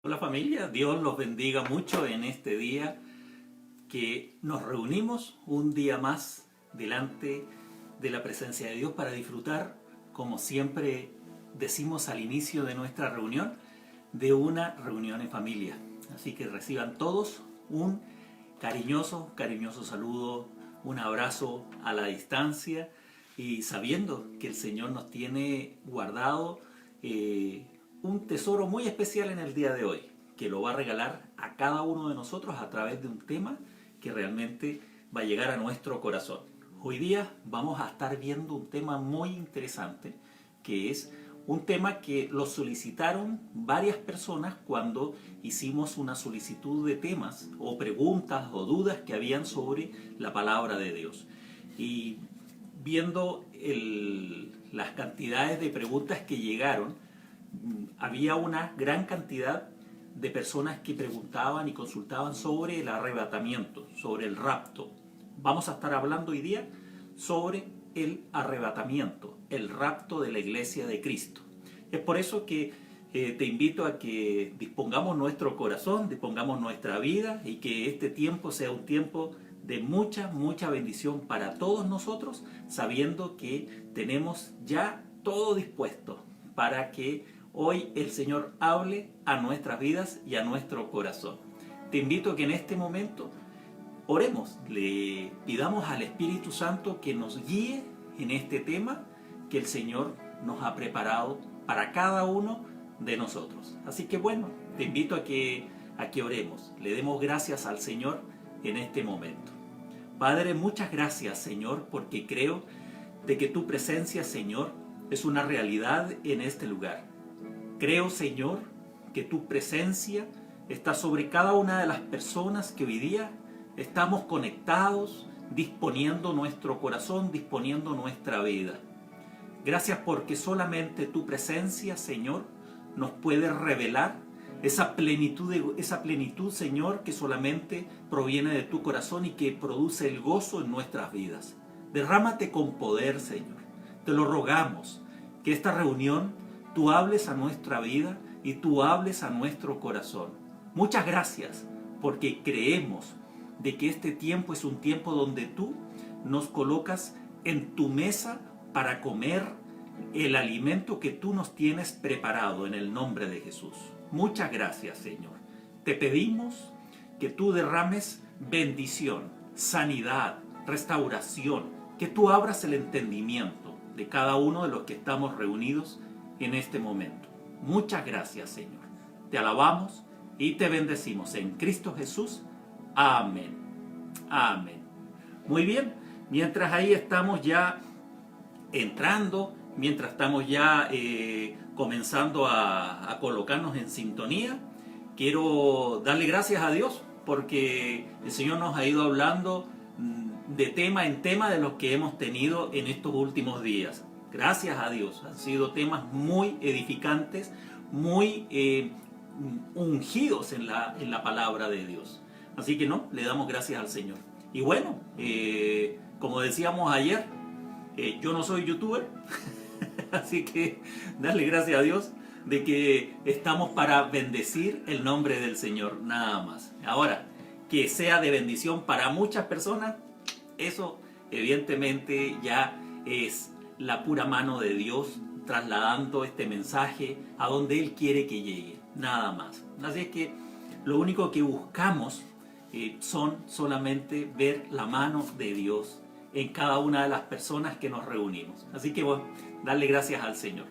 Hola familia, Dios los bendiga mucho en este día que nos reunimos un día más delante de la presencia de Dios para disfrutar, como siempre decimos al inicio de nuestra reunión, de una reunión en familia. Así que reciban todos un cariñoso saludo, un abrazo a la distancia y sabiendo que el Señor nos tiene guardado un tesoro muy especial en el día de hoy, que lo va a regalar a cada uno de nosotros a través de un tema que realmente va a llegar a nuestro corazón. Hoy día vamos a estar viendo un tema muy interesante, que es un tema que lo solicitaron varias personas cuando hicimos una solicitud de temas o preguntas o dudas que habían sobre la palabra de Dios. Y viendo las cantidades de preguntas que llegaron, había una gran cantidad de personas que preguntaban y consultaban sobre el arrebatamiento, sobre el rapto. Vamos a estar hablando hoy día sobre el arrebatamiento, el rapto de la Iglesia de Cristo. Es por eso que te invito a que dispongamos nuestro corazón, dispongamos nuestra vida y que este tiempo sea un tiempo de mucha bendición para todos nosotros, sabiendo que tenemos ya todo dispuesto para que hoy el Señor hable a nuestras vidas y a nuestro corazón. Te invito a que en este momento oremos, le pidamos al Espíritu Santo que nos guíe en este tema que el Señor nos ha preparado para cada uno de nosotros. Así que bueno, te invito a que oremos, le demos gracias al Señor en este momento. Padre, muchas gracias, Señor, porque creo de que tu presencia, Señor, es una realidad en este lugar. Creo, Señor, que tu presencia está sobre cada una de las personas que hoy día estamos conectados, disponiendo nuestro corazón, disponiendo nuestra vida. Gracias porque solamente tu presencia, Señor, nos puede revelar esa plenitud, Señor, que solamente proviene de tu corazón y que produce el gozo en nuestras vidas. Derrámate con poder, Señor. Te lo rogamos, que esta reunión tú hables a nuestra vida y tú hables a nuestro corazón. Muchas gracias, porque creemos de que este tiempo es un tiempo donde tú nos colocas en tu mesa para comer el alimento que tú nos tienes preparado en el nombre de Jesús. Muchas gracias, Señor. Te pedimos que tú derrames bendición, sanidad, restauración, que tú abras el entendimiento de cada uno de los que estamos reunidos en este momento. Muchas gracias, Señor. Te alabamos y te bendecimos en Cristo Jesús. Amén. Amén. Muy bien, mientras ahí estamos ya entrando, mientras estamos ya comenzando a colocarnos en sintonía, quiero darle gracias a Dios porque el Señor nos ha ido hablando de tema en tema de los que hemos tenido en estos últimos días. Gracias a Dios, han sido temas muy edificantes, muy ungidos en la palabra de Dios. Así que le damos gracias al Señor. Y bueno, como decíamos ayer, yo no soy youtuber, así que darle gracias a Dios de que estamos para bendecir el nombre del Señor, nada más. Ahora, que sea de bendición para muchas personas, eso evidentemente ya es la pura mano de Dios trasladando este mensaje a donde Él quiere que llegue, nada más. Así es que lo único que buscamos son solamente ver la mano de Dios en cada una de las personas que nos reunimos. Así que bueno, darle gracias al Señor.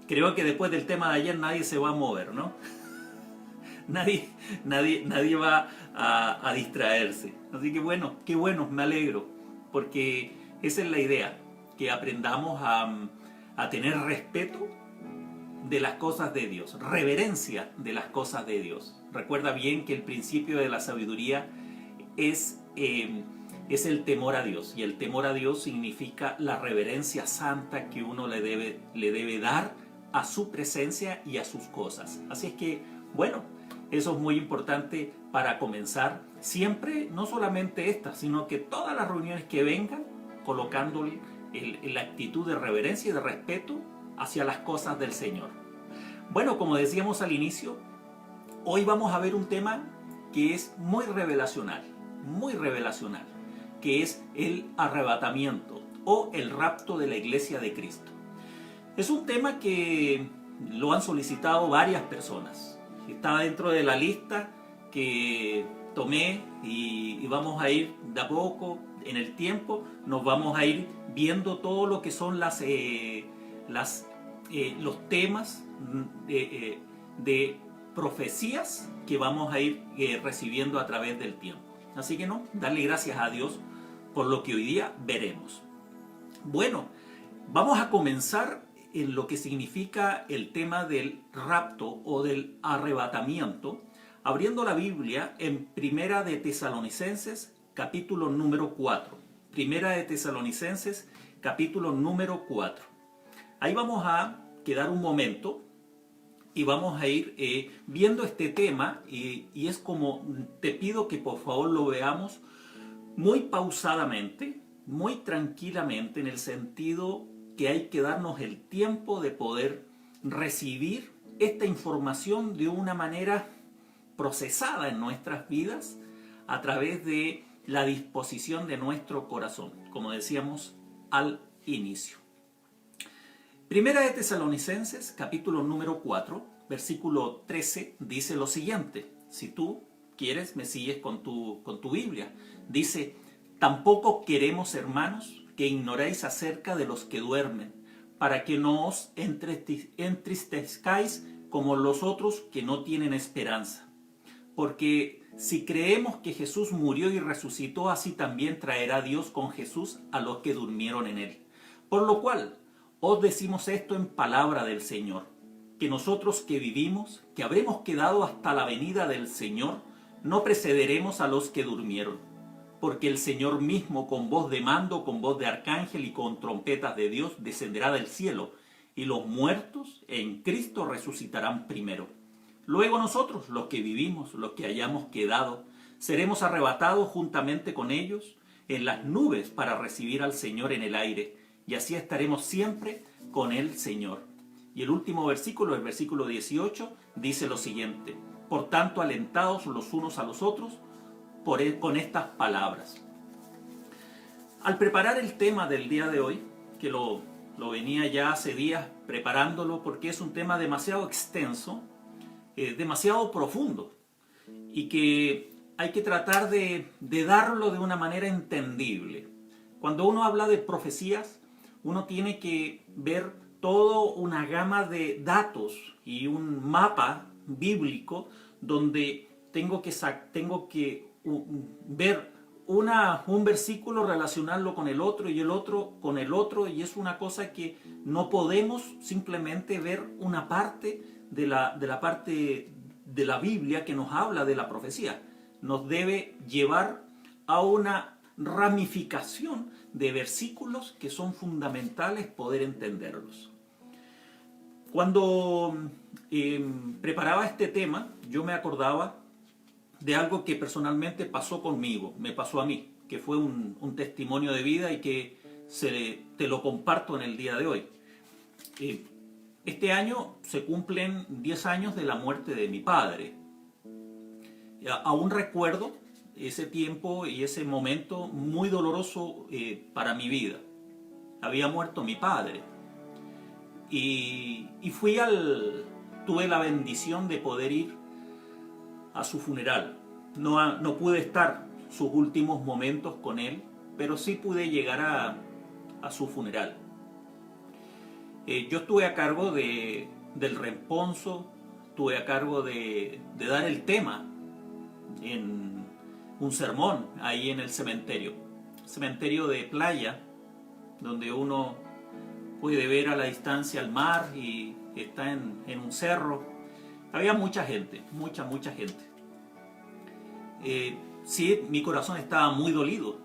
Creo que después del tema de ayer nadie se va a mover, ¿no? nadie va a distraerse. Así que bueno, qué bueno, me alegro, porque esa es la idea, que aprendamos a tener respeto de las cosas de Dios, reverencia de las cosas de Dios. Recuerda bien que el principio de la sabiduría es el temor a Dios, y el temor a Dios significa la reverencia santa que uno le debe dar a su presencia y a sus cosas. Así es que, bueno, eso es muy importante para comenzar siempre, no solamente esta, sino que todas las reuniones que vengan, colocándole la actitud de reverencia y de respeto hacia las cosas del Señor. Bueno, como decíamos al inicio, hoy vamos a ver un tema que es muy revelacional, que es el arrebatamiento o el rapto de la iglesia de Cristo. Es un tema que lo han solicitado varias personas. Está dentro de la lista que tomé y vamos a ir de a poco en el tiempo, nos vamos a ir viendo todo lo que son los temas de profecías que vamos a ir recibiendo a través del tiempo. Así que darle gracias a Dios por lo que hoy día veremos. Bueno, vamos a comenzar en lo que significa el tema del rapto o del arrebatamiento, abriendo la Biblia en Primera de Tesalonicenses, capítulo número 4. Primera de Tesalonicenses, capítulo número 4. Ahí vamos a quedar un momento y vamos a ir viendo este tema y es como te pido que por favor lo veamos muy pausadamente, muy tranquilamente, en el sentido que hay que darnos el tiempo de poder recibir esta información de una manera procesada en nuestras vidas a través de la disposición de nuestro corazón, como decíamos al inicio. Primera de Tesalonicenses, capítulo número 4, versículo 13, dice lo siguiente. Si tú quieres, me sigues con tu Biblia. Dice: tampoco queremos, hermanos, que ignoréis acerca de los que duermen, para que no os entristezcáis como los otros que no tienen esperanza. Porque si creemos que Jesús murió y resucitó, así también traerá Dios con Jesús a los que durmieron en él. Por lo cual, os decimos esto en palabra del Señor, que nosotros que vivimos, que habremos quedado hasta la venida del Señor, no precederemos a los que durmieron. Porque el Señor mismo, con voz de mando, con voz de arcángel y con trompetas de Dios, descenderá del cielo, y los muertos en Cristo resucitarán primero. Luego nosotros, los que vivimos, los que hayamos quedado, seremos arrebatados juntamente con ellos en las nubes para recibir al Señor en el aire, y así estaremos siempre con el Señor. Y el último versículo, el versículo 18, dice lo siguiente: por tanto, alentados los unos a los otros con estas palabras. Al preparar el tema del día de hoy, que lo venía ya hace días preparándolo porque es un tema demasiado extenso, demasiado profundo, y que hay que tratar de darlo de una manera entendible. Cuando uno habla de profecías, uno tiene que ver toda una gama de datos y un mapa bíblico donde tengo que ver un versículo, relacionarlo con el otro y el otro con el otro, y es una cosa que no podemos simplemente ver una parte de la parte de la Biblia que nos habla de la profecía. Nos debe llevar a una ramificación de versículos que son fundamentales poder entenderlos. Cuando preparaba este tema, yo me acordaba de algo que personalmente pasó conmigo, me pasó a mí, que fue un testimonio de vida y que te lo comparto en el día de hoy. Este año se cumplen 10 años de la muerte de mi padre. Aún recuerdo ese tiempo y ese momento muy doloroso para mi vida. Había muerto mi padre. Y tuve la bendición de poder ir a su funeral. No pude estar sus últimos momentos con él, pero sí pude llegar a su funeral. Yo estuve a cargo del responso, estuve a cargo de dar el tema en un sermón ahí en el cementerio de playa, donde uno puede ver a la distancia el mar y está en un cerro. Había mucha gente, mucha gente. Sí, mi corazón estaba muy dolido,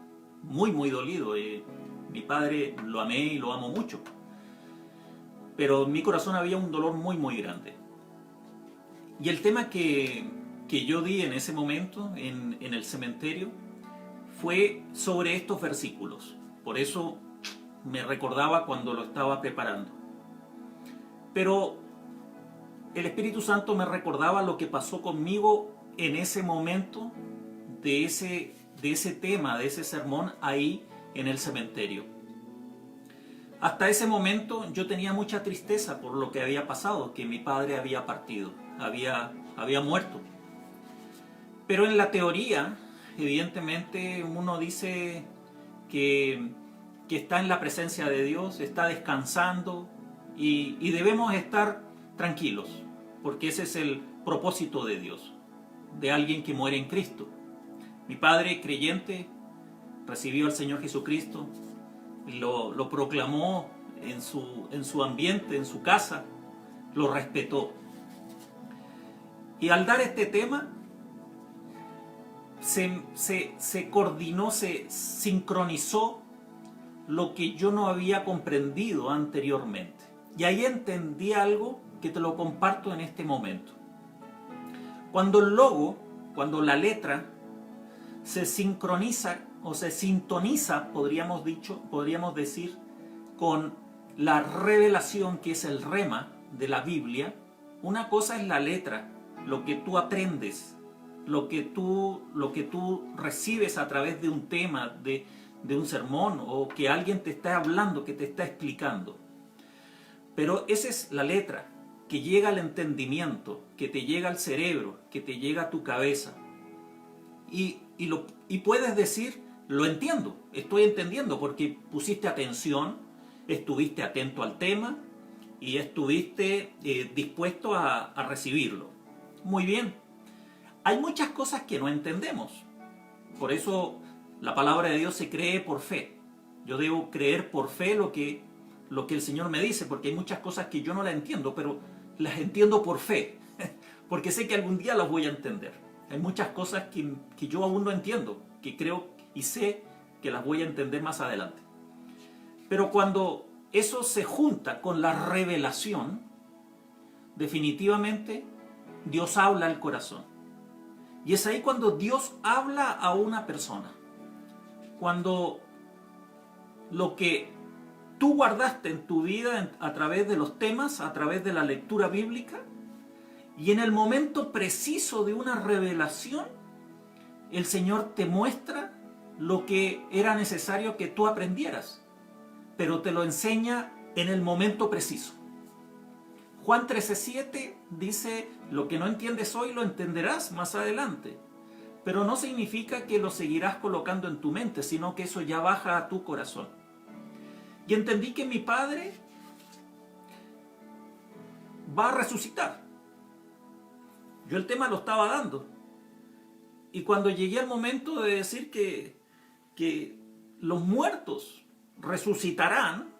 muy dolido. Mi padre lo amé y lo amo mucho, pero en mi corazón había un dolor muy grande. Y el tema que yo di en ese momento en el cementerio fue sobre estos versículos. Por eso me recordaba cuando lo estaba preparando. Pero el Espíritu Santo me recordaba lo que pasó conmigo en ese momento de ese tema, de ese sermón ahí en el cementerio. Hasta ese momento yo tenía mucha tristeza por lo que había pasado, que mi padre había partido, había muerto. Pero en la teoría, evidentemente, uno dice que está en la presencia de Dios, está descansando y debemos estar tranquilos, porque ese es el propósito de Dios, de alguien que muere en Cristo. Mi padre, creyente, recibió al Señor Jesucristo, lo proclamó en su ambiente, en su casa, lo respetó. Y al dar este tema, se coordinó, se sincronizó lo que yo no había comprendido anteriormente. Y ahí entendí algo que te lo comparto en este momento. Cuando el logo, cuando la letra se sincroniza o se sintoniza, podríamos decir, con la revelación que es el rema de la Biblia, una cosa es la letra, lo que tú aprendes, lo que tú recibes a través de un tema, de un sermón, o que alguien te está hablando, que te está explicando. Pero esa es la letra, que llega al entendimiento, que te llega al cerebro, que te llega a tu cabeza. Y puedes decir, lo entiendo, estoy entendiendo, porque pusiste atención, estuviste atento al tema y estuviste dispuesto a recibirlo. Muy bien. Hay muchas cosas que no entendemos. Por eso la palabra de Dios se cree por fe. Yo debo creer por fe lo que el Señor me dice, porque hay muchas cosas que yo no las entiendo, pero las entiendo por fe, porque sé que algún día las voy a entender. Hay muchas cosas que yo aún no entiendo, que creo y sé que las voy a entender más adelante. Pero cuando eso se junta con la revelación, definitivamente Dios habla al corazón. Y es ahí cuando Dios habla a una persona. Cuando lo que tú guardaste en tu vida a través de los temas, a través de la lectura bíblica, y en el momento preciso de una revelación, el Señor te muestra lo que era necesario que tú aprendieras, pero te lo enseña en el momento preciso. Juan 13:7 dice, lo que no entiendes hoy lo entenderás más adelante. Pero no significa que lo seguirás colocando en tu mente, sino que eso ya baja a tu corazón. Y entendí que mi padre va a resucitar. Yo el tema lo estaba dando. Y cuando llegué al momento de decir que los muertos resucitarán,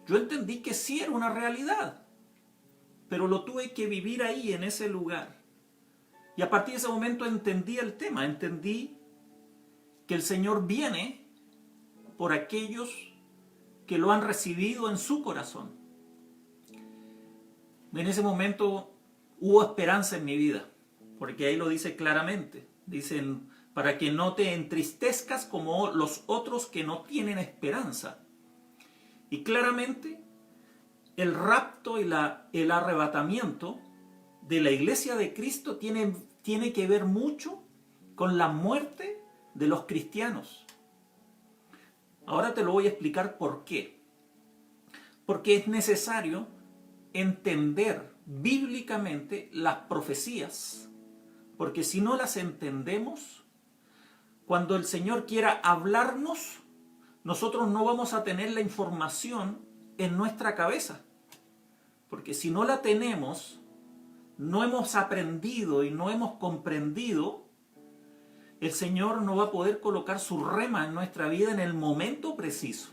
yo entendí que sí era una realidad. Pero lo tuve que vivir ahí, en ese lugar. Y a partir de ese momento entendí el tema, entendí que el Señor viene por aquellos que lo han recibido en su corazón. En ese momento hubo esperanza en mi vida, porque ahí lo dice claramente. Dicen, para que no te entristezcas como los otros que no tienen esperanza. Y claramente el rapto y el arrebatamiento de la iglesia de Cristo tiene que ver mucho con la muerte de los cristianos. Ahora te lo voy a explicar por qué. Porque es necesario entender bíblicamente las profecías. Porque si no las entendemos, cuando el Señor quiera hablarnos, nosotros no vamos a tener la información en nuestra cabeza. Porque si no la tenemos, no hemos aprendido y no hemos comprendido, el Señor no va a poder colocar su rema en nuestra vida en el momento preciso.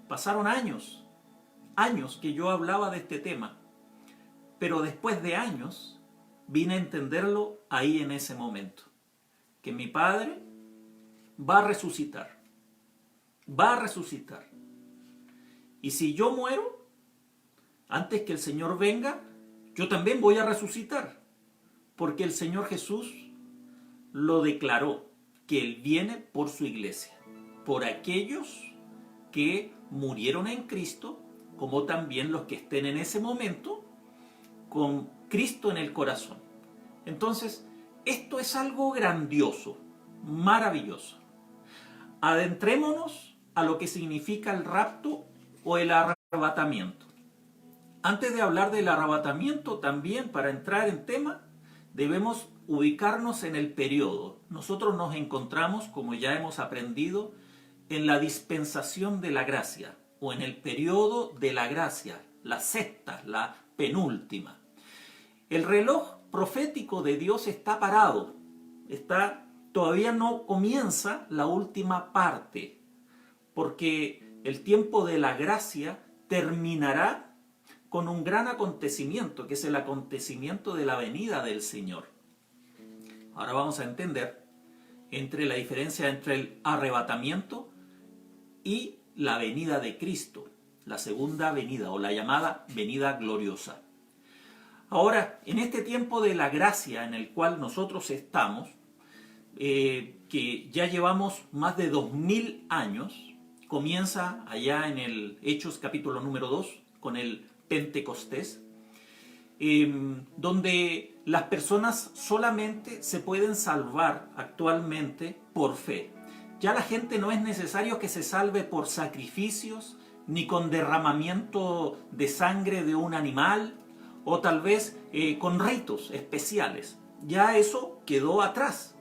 Pasaron años que yo hablaba de este tema, pero después de años vine a entenderlo ahí en ese momento, que mi padre va a resucitar, y si yo muero antes que el Señor venga, yo también voy a resucitar, porque el Señor Jesús lo declaró, que Él viene por su iglesia, por aquellos que murieron en Cristo, como también los que estén en ese momento con Cristo en el corazón. Entonces, esto es algo grandioso, maravilloso. Adentrémonos a lo que significa el rapto o el arrebatamiento. Antes de hablar del arrebatamiento, también para entrar en tema, debemos ubicarnos en el periodo. Nosotros nos encontramos, como ya hemos aprendido, en la dispensación de la gracia o en el periodo de la gracia, la sexta, la penúltima. El reloj profético de Dios está parado, todavía no comienza la última parte, porque el tiempo de la gracia terminará con un gran acontecimiento, que es el acontecimiento de la venida del Señor. Ahora vamos a entender la diferencia entre el arrebatamiento y la venida de Cristo, la segunda venida o la llamada venida gloriosa. Ahora, en este tiempo de la gracia en el cual nosotros estamos, que ya llevamos más de 2000 años, comienza allá en el Hechos capítulo número 2 con el Pentecostés, donde las personas solamente se pueden salvar actualmente por fe. Ya la gente no es necesario que se salve por sacrificios, ni con derramamiento de sangre de un animal, o tal vez con ritos especiales. Ya eso quedó atrás,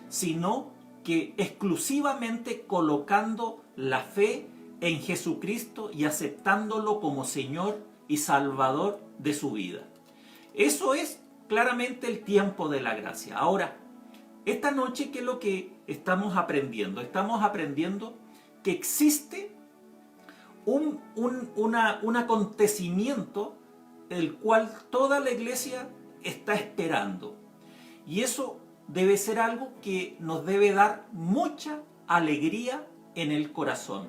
sino que exclusivamente colocando la fe en Jesucristo y aceptándolo como Señor y Salvador de su vida. Eso es claramente el tiempo de la gracia. Ahora, esta noche, ¿qué es lo que estamos aprendiendo? Estamos aprendiendo que existe un acontecimiento el cual toda la iglesia está esperando. Y eso debe ser algo que nos debe dar mucha alegría en el corazón.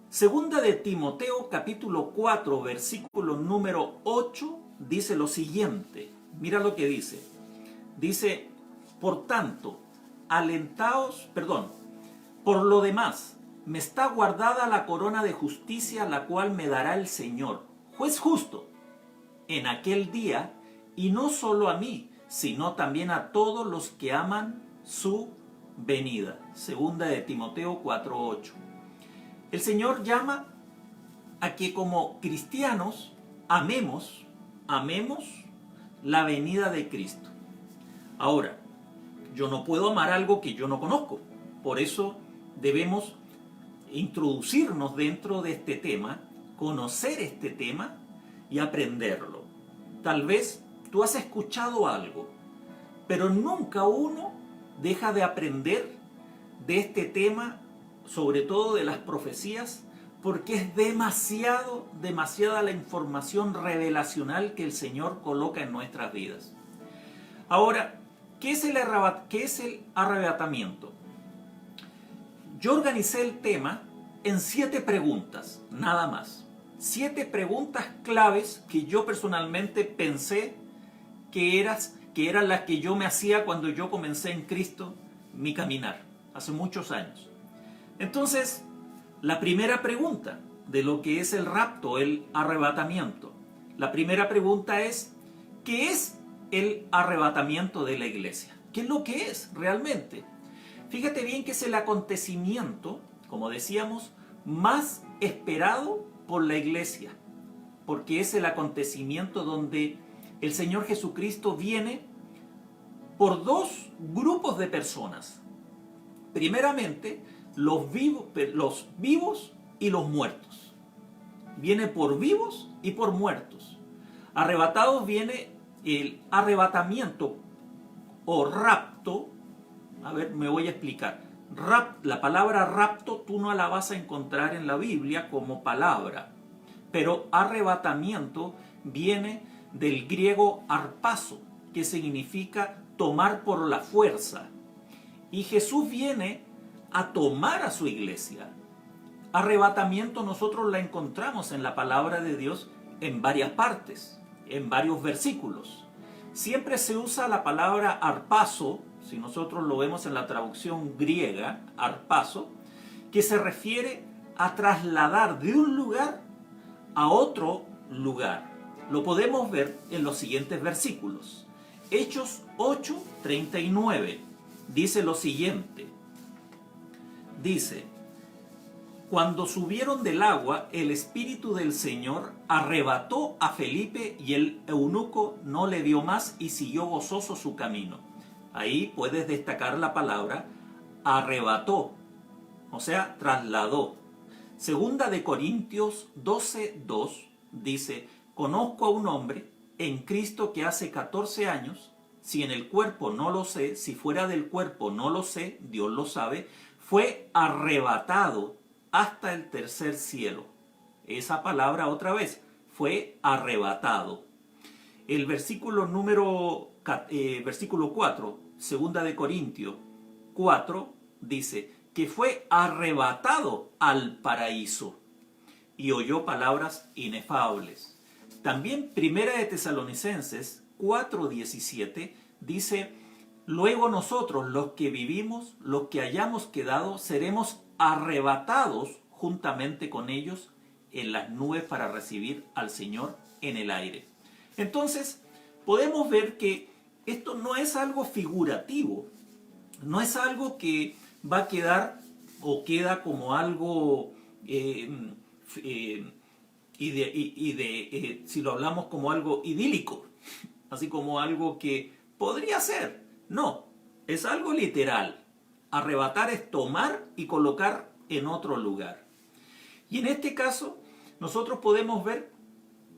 Segunda de Timoteo capítulo 4 versículo número 8 dice lo siguiente. Mira lo que dice. Dice, por lo demás, me está guardada la corona de justicia, la cual me dará el Señor, juez justo, en aquel día, y no solo a mí, sino también a todos los que aman su venida. Segunda de Timoteo 4:8. El Señor llama a que como cristianos amemos la venida de Cristo. Ahora, yo no puedo amar algo que yo no conozco. Por eso debemos introducirnos dentro de este tema, conocer este tema y aprenderlo. Tal vez tú has escuchado algo, pero nunca uno deja de aprender de este tema, sobre todo de las profecías, porque es demasiada la información revelacional que el Señor coloca en nuestras vidas. Ahora, ¿qué es el arrebatamiento? Yo organicé el tema en 7 preguntas, nada más. 7 preguntas claves que yo personalmente pensé que eran las que yo me hacía cuando yo comencé en Cristo mi caminar, hace muchos años. Entonces, la primera pregunta de lo que es el rapto, el arrebatamiento. La primera pregunta es, ¿qué es el arrebatamiento de la iglesia? ¿Qué es lo que es realmente? Fíjate bien que es el acontecimiento, como decíamos, más esperado por la iglesia, porque es el acontecimiento donde el Señor Jesucristo viene por 2 grupos de personas. Primeramente, los vivos y los muertos. Viene por vivos y por muertos. Arrebatados viene el arrebatamiento o rapto. A ver, me voy a explicar. La palabra rapto tú no la vas a encontrar en la Biblia como palabra, pero arrebatamiento viene del griego arpazo, que significa tomar por la fuerza. Y Jesús viene a tomar a su iglesia. Arrebatamiento nosotros la encontramos en la palabra de Dios en varias partes, en varios versículos. Siempre se usa la palabra arpazo, si nosotros lo vemos en la traducción griega, arpazo, que se refiere a trasladar de un lugar a otro lugar. Lo podemos ver en los siguientes versículos. Hechos 8:39 dice lo siguiente. Dice: cuando subieron del agua, el Espíritu del Señor arrebató a Felipe y el eunuco no le vio más y siguió gozoso su camino. Ahí puedes destacar la palabra arrebató, o sea, trasladó. Segunda de Corintios 12:2 dice: conozco a un hombre en Cristo que hace 14 años, si en el cuerpo no lo sé, si fuera del cuerpo no lo sé, Dios lo sabe, fue arrebatado hasta el tercer cielo. Esa palabra otra vez, fue arrebatado. El versículo versículo 4, segunda de Corintios 4, dice que fue arrebatado al paraíso y oyó palabras inefables. También primera de Tesalonicenses 4:17 dice: luego nosotros, los que vivimos, los que hayamos quedado, seremos arrebatados juntamente con ellos en las nubes para recibir al Señor en el aire. Entonces, podemos ver que esto no es algo figurativo, no es algo que va a quedar o queda como algo, si lo hablamos como algo idílico, así como algo que podría ser. No, es algo literal. Arrebatar es tomar y colocar en otro lugar. Y en este caso, nosotros podemos ver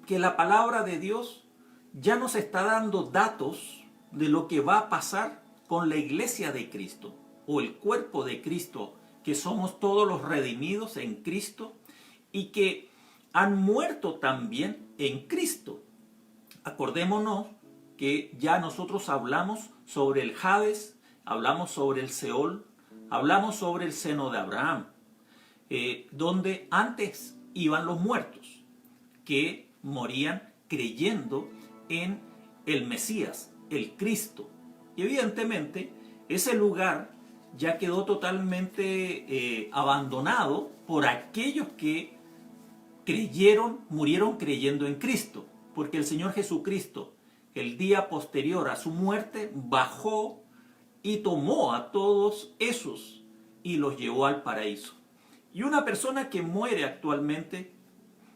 que la palabra de Dios ya nos está dando datos de lo que va a pasar con la iglesia de Cristo, o el cuerpo de Cristo, que somos todos los redimidos en Cristo y que han muerto también en Cristo. Acordémonos que ya nosotros hablamos sobre el Hades, hablamos sobre el Seol, hablamos sobre el seno de Abraham, donde antes iban los muertos, que morían creyendo en el Mesías, el Cristo. Y evidentemente ese lugar ya quedó totalmente abandonado por aquellos que murieron creyendo en Cristo, porque el Señor Jesucristo, el día posterior a su muerte, bajó y tomó a todos esos y los llevó al paraíso. Y una persona que muere actualmente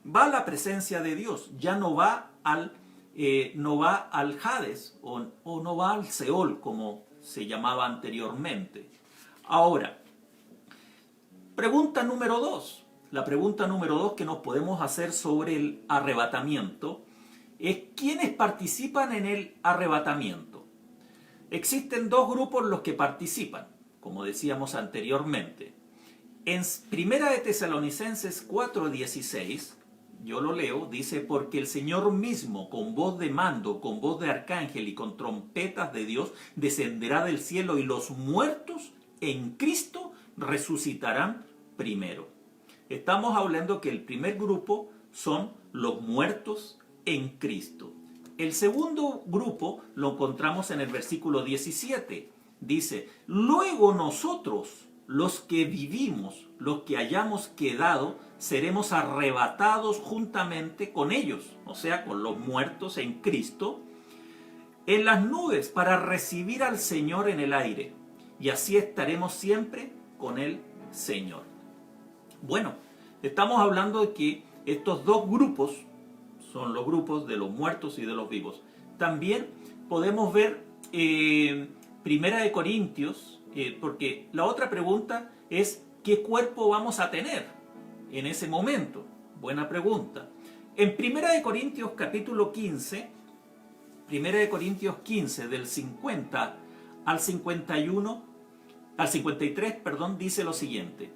va a la presencia de Dios, ya no va al Hades o no va al Seol, como se llamaba anteriormente. Ahora, pregunta número 2. La pregunta número 2 que nos podemos hacer sobre el arrebatamiento es: ¿quiénes participan en el arrebatamiento? Existen dos grupos los que participan, como decíamos anteriormente. En primera de Tesalonicenses 4:16, yo lo leo, dice: porque el Señor mismo, con voz de mando, con voz de arcángel y con trompetas de Dios, descenderá del cielo, y los muertos en Cristo resucitarán primero. Estamos hablando que el primer grupo son los muertos en Cristo. El segundo grupo lo encontramos en el versículo 17. Dice: luego nosotros, los que vivimos, los que hayamos quedado, seremos arrebatados juntamente con ellos, o sea, con los muertos en Cristo, en las nubes para recibir al Señor en el aire, y así estaremos siempre con el Señor. Bueno, estamos hablando de que estos dos grupos son los grupos de los muertos y de los vivos. También podemos ver Primera de Corintios, porque la otra pregunta es: ¿qué cuerpo vamos a tener en ese momento? Buena pregunta. En Primera de Corintios capítulo 15, Primera de Corintios 15, del 50 al 53, dice lo siguiente: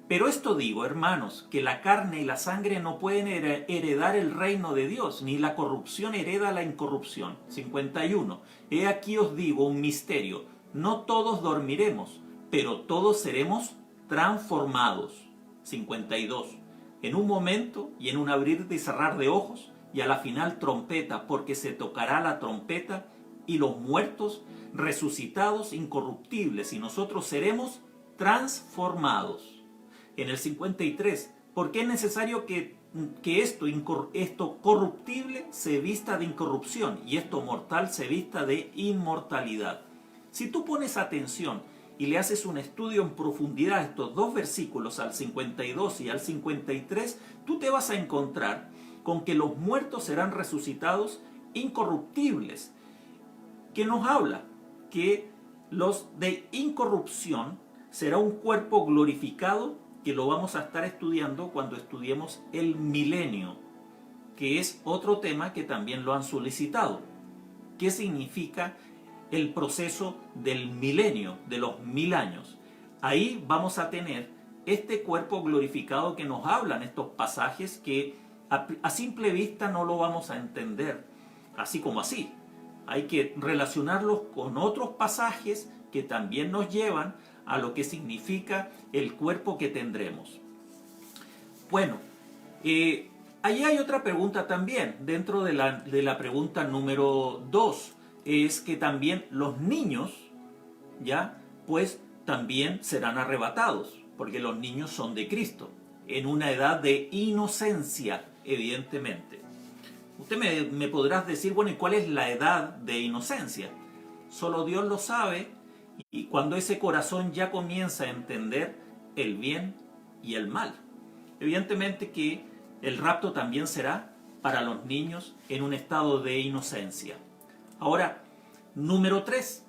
pero esto digo, hermanos, que la carne y la sangre no pueden heredar el reino de Dios, ni la corrupción hereda la incorrupción. 51. He aquí os digo un misterio: no todos dormiremos, pero todos seremos transformados. 52. En un momento y en un abrir y cerrar de ojos, y a la final trompeta, porque se tocará la trompeta, y los muertos resucitados incorruptibles, y nosotros seremos transformados. En el 53, porque es necesario que que esto corruptible se vista de incorrupción y esto mortal se vista de inmortalidad. Si tú pones atención y le haces un estudio en profundidad a estos dos versículos, al 52 y al 53, tú te vas a encontrar con que los muertos serán resucitados incorruptibles, que nos habla que los de incorrupción será un cuerpo glorificado, que lo vamos a estar estudiando cuando estudiemos el milenio, que es otro tema que también lo han solicitado. ¿Qué significa el proceso del milenio, de los 1000 años? Ahí vamos a tener este cuerpo glorificado que nos hablan estos pasajes que a simple vista no lo vamos a entender así como así. Hay que relacionarlos con otros pasajes que también nos llevan a lo que significa el cuerpo que tendremos. Bueno, ahí hay otra pregunta también, dentro de la pregunta número 2, es que también los niños, ya, pues también serán arrebatados, porque los niños son de Cristo, en una edad de inocencia, evidentemente. Usted me podrá decir, bueno, ¿y cuál es la edad de inocencia? Solo Dios lo sabe, y cuando ese corazón ya comienza a entender el bien y el mal. Evidentemente que el rapto también será para los niños en un estado de inocencia. Ahora, número 3,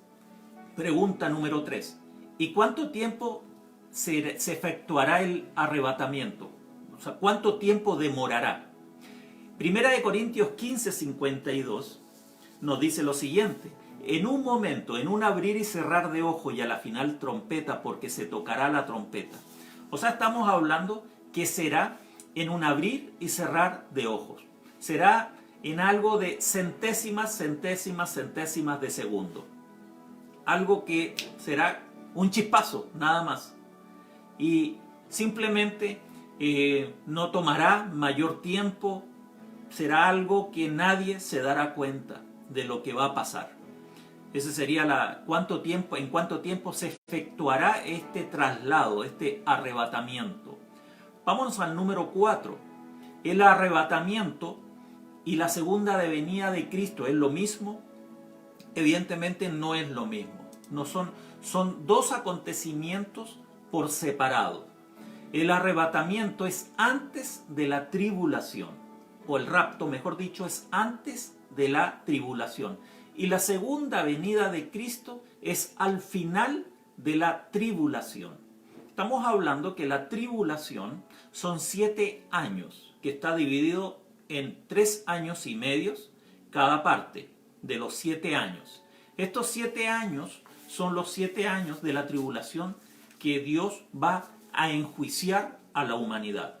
pregunta número 3. ¿Y cuánto tiempo se efectuará el arrebatamiento? O sea, ¿cuánto tiempo demorará? Primera de Corintios 15:52 nos dice lo siguiente: en un momento, en un abrir y cerrar de ojo, y a la final trompeta, porque se tocará la trompeta. O sea, estamos hablando que será en un abrir y cerrar de ojos. Será en algo de centésimas de segundo. Algo que será un chispazo, nada más. Y simplemente no tomará mayor tiempo. Será algo que nadie se dará cuenta de lo que va a pasar. Ese sería en cuánto tiempo se efectuará este traslado, este arrebatamiento. Vámonos al número 4. El arrebatamiento y la segunda venida de Cristo, ¿es lo mismo? Evidentemente no es lo mismo. No son dos acontecimientos por separado. El arrebatamiento es antes de la tribulación, o el rapto, mejor dicho, es antes de la tribulación. Y la segunda venida de Cristo es al final de la tribulación. Estamos hablando que la tribulación son 7 años, que está dividido en 3 años y medios cada parte de los 7 años. Estos 7 años son los 7 años de la tribulación que Dios va a enjuiciar a la humanidad.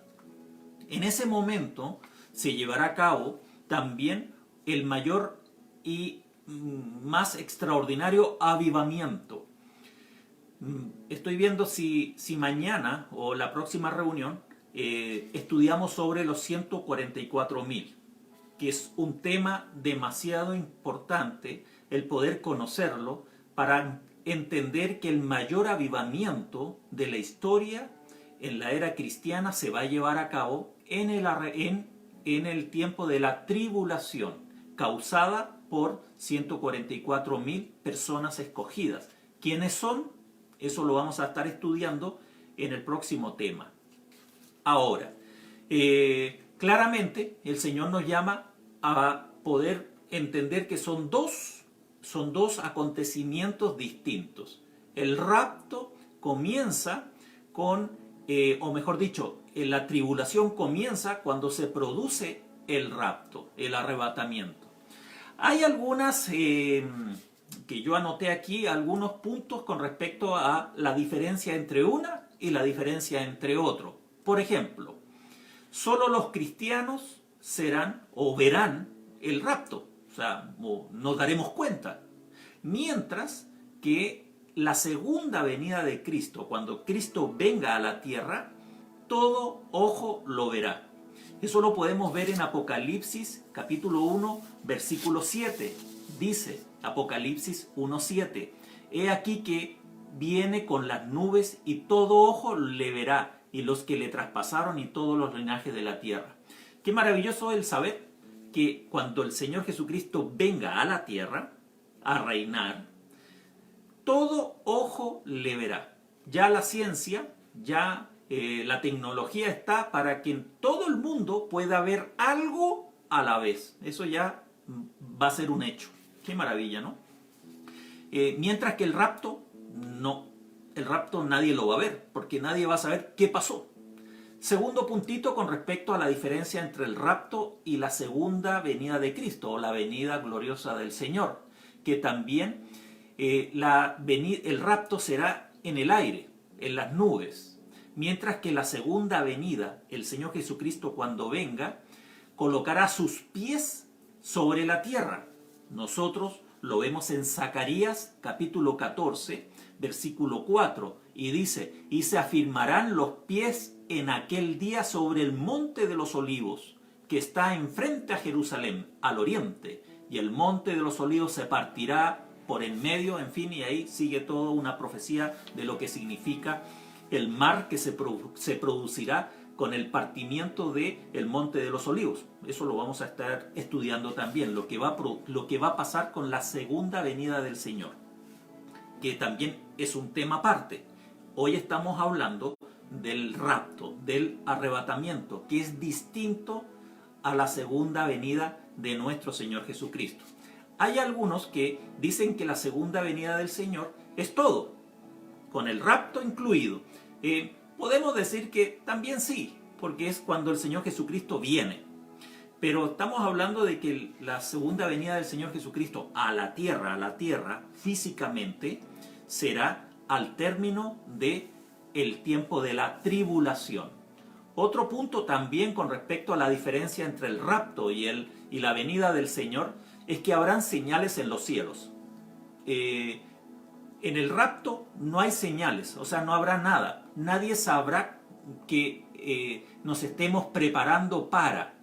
En ese momento se llevará a cabo también el mayor y más extraordinario avivamiento. Estoy viendo si mañana o la próxima reunión estudiamos sobre los 144.000, que es un tema demasiado importante el poder conocerlo para entender que el mayor avivamiento de la historia en la era cristiana se va a llevar a cabo en el tiempo de la tribulación, causada por 144.000 personas escogidas. ¿Quiénes son? Eso lo vamos a estar estudiando en el próximo tema. Ahora, claramente el Señor nos llama a poder entender que son dos acontecimientos distintos. El rapto comienza con, o mejor dicho, la tribulación comienza cuando se produce el rapto, el arrebatamiento. Hay algunas que yo anoté aquí, algunos puntos con respecto a la diferencia entre una y la diferencia entre otro. Por ejemplo, solo los cristianos serán o verán el rapto, o sea, nos daremos cuenta. Mientras que la segunda venida de Cristo, cuando Cristo venga a la tierra, todo ojo lo verá. Eso lo podemos ver en Apocalipsis capítulo 1, versículo 7. Dice Apocalipsis 1:7: he aquí que viene con las nubes y todo ojo le verá, y los que le traspasaron y todos los linajes de la tierra. Qué maravilloso el saber que cuando el Señor Jesucristo venga a la tierra a reinar, todo ojo le verá. Ya la ciencia, ya la tecnología está para que todo el mundo pueda ver algo a la vez. Eso ya va a ser un hecho. Qué maravilla, ¿no? Mientras que el rapto, no. El rapto nadie lo va a ver, porque nadie va a saber qué pasó. Segundo puntito con respecto a la diferencia entre el rapto y la segunda venida de Cristo, o la venida gloriosa del Señor, que también el rapto será en el aire, en las nubes, mientras que la segunda venida, el Señor Jesucristo cuando venga, colocará sus pies sobre la tierra. Nosotros lo vemos en Zacarías capítulo 14, versículo 4, y dice, y se afirmarán los pies en aquel día sobre el monte de los olivos, que está enfrente a Jerusalén, al oriente, y el monte de los olivos se partirá por en medio, en fin, y ahí sigue toda una profecía de lo que significa el mar que se producirá con el partimiento del monte de los olivos. Eso lo vamos a estar estudiando también, lo que va a pasar con la segunda venida del Señor, que también es un tema aparte. Hoy estamos hablando del rapto, del arrebatamiento, que es distinto a la segunda venida de nuestro Señor Jesucristo. Hay algunos que dicen que la segunda venida del Señor es todo, con el rapto incluido. Podemos decir que también sí, porque es cuando el Señor Jesucristo viene. Pero estamos hablando de que la segunda venida del Señor Jesucristo a la tierra, físicamente, será al término de el tiempo de la tribulación. Otro punto también con respecto a la diferencia entre el rapto y la venida del Señor es que habrán señales en los cielos. En el rapto no hay señales, o sea, no habrá nada. Nadie sabrá que nos estemos preparando para,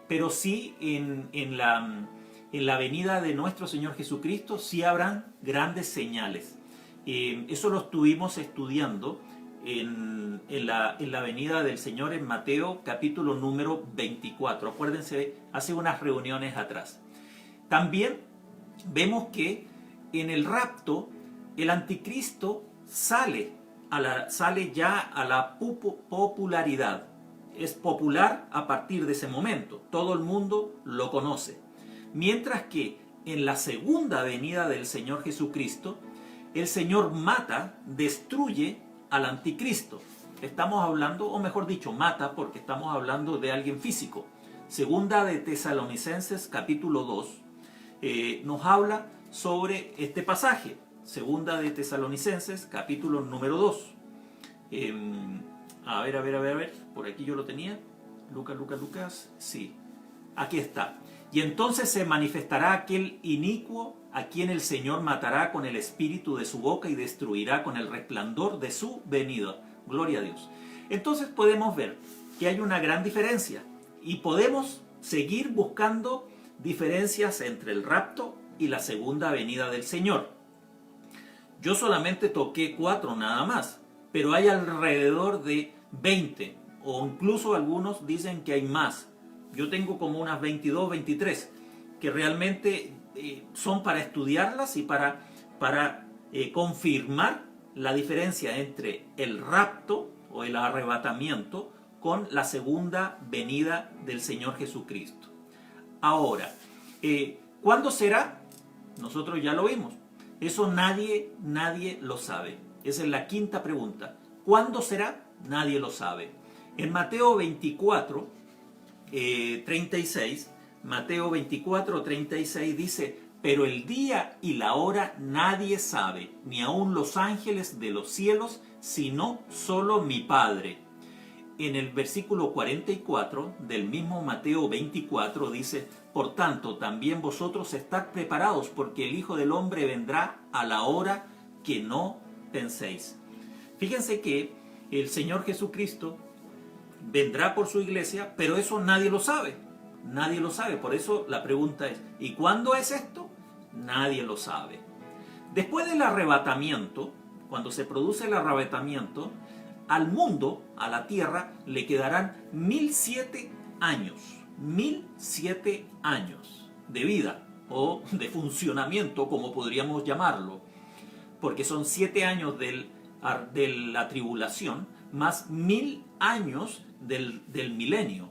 pero sí en la venida de nuestro Señor Jesucristo sí habrán grandes señales. Eso lo estuvimos estudiando en la venida del Señor en Mateo capítulo número 24. Acuérdense, hace unas reuniones atrás. También vemos que en el rapto el anticristo sale ya a la popularidad. Es popular a partir de ese momento. Todo el mundo lo conoce. Mientras que en la segunda venida del Señor Jesucristo, el Señor mata, destruye al anticristo. Estamos hablando, o mejor dicho, mata porque estamos hablando de alguien físico. Segunda de Tesalonicenses capítulo 2 nos habla sobre este pasaje. Segunda de Tesalonicenses capítulo número 2. A ver, por aquí yo lo tenía. Lucas, sí. Aquí está. Y entonces se manifestará aquel inicuo a quien el Señor matará con el espíritu de su boca y destruirá con el resplandor de su venida. Gloria a Dios. Entonces podemos ver que hay una gran diferencia y podemos seguir buscando diferencias entre el rapto y la segunda venida del Señor. Yo solamente toqué 4 nada más, pero hay alrededor de 20, o incluso algunos dicen que hay más. Yo tengo como unas 22, 23, que realmente son para estudiarlas y para confirmar la diferencia entre el rapto o el arrebatamiento con la segunda venida del Señor Jesucristo. Ahora, ¿cuándo será? Nosotros ya lo vimos. Eso nadie lo sabe. Esa es la quinta pregunta. ¿Cuándo será? Nadie lo sabe. En Mateo 24, 36, Mateo 24, 36 dice, pero el día y la hora nadie sabe, ni aun los ángeles de los cielos, sino solo mi Padre. En el versículo 44 del mismo Mateo 24 dice, por tanto, también vosotros estad preparados, porque el Hijo del Hombre vendrá a la hora que no penséis. Fíjense que el Señor Jesucristo vendrá por su iglesia, pero eso nadie lo sabe. Nadie lo sabe. Por eso la pregunta es, ¿y cuándo es esto? Nadie lo sabe. Después del arrebatamiento, cuando se produce el arrebatamiento, al mundo, a la tierra, le quedarán 1007 años. 1007 años de vida o de funcionamiento, como podríamos llamarlo, porque son 7 años de la tribulación más 1000 años del milenio.